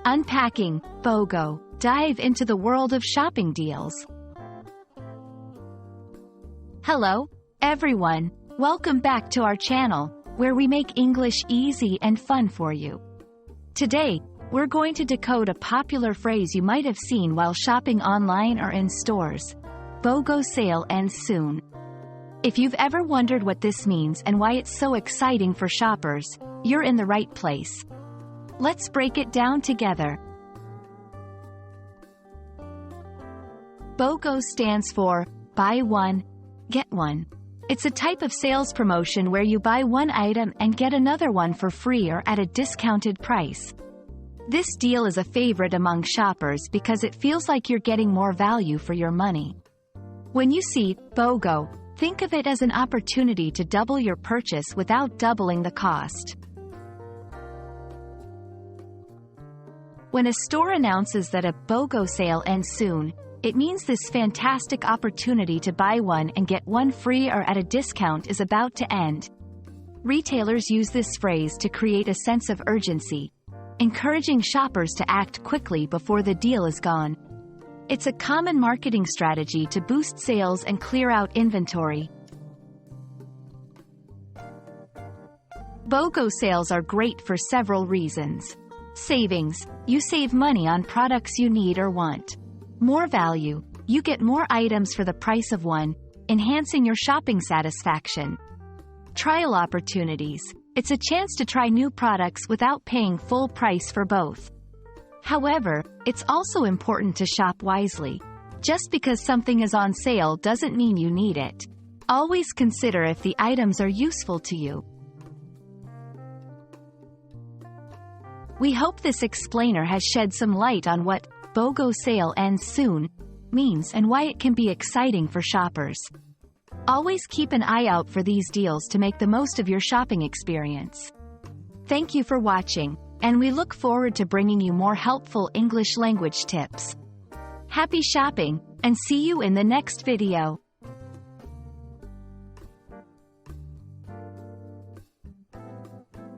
Unpacking BOGO. Dive into the world of shopping deals. Hello, everyone. Welcome back to our channel, where we make English easy and fun for you. Today, we're going to decode a popular phrase you might have seen while shopping online or in stores. BOGO sale ends soon. If you've ever wondered what this means and why it's so exciting for shoppers, you're in the right place. Let's break it down together. BOGO stands for Buy One, Get One. It's a type of sales promotion where you buy one item and get another one for free or at a discounted price. This deal is a favorite among shoppers because it feels like you're getting more value for your money. When you see BOGO, think of it as an opportunity to double your purchase without doubling the cost. When a store announces that a BOGO sale ends soon, it means this fantastic opportunity to buy one and get one free or at a discount is about to end. Retailers use this phrase to create a sense of urgency, encouraging shoppers to act quickly before the deal is gone. It's a common marketing strategy to boost sales and clear out inventory. BOGO sales are great for several reasons. Savings. You save money on products you need or want. More value. You get more items for the price of one, enhancing your shopping satisfaction. Trial opportunities. It's a chance to try new products without paying full price for both. However, it's also important to shop wisely. Just because something is on sale doesn't mean you need it. Always consider if the items are useful to you. We hope this explainer has shed some light on what BOGO sale ends soon means and why it can be exciting for shoppers. Always keep an eye out for these deals to make the most of your shopping experience. Thank you for watching, and we look forward to bringing you more helpful English language tips. Happy shopping, and see you in the next video.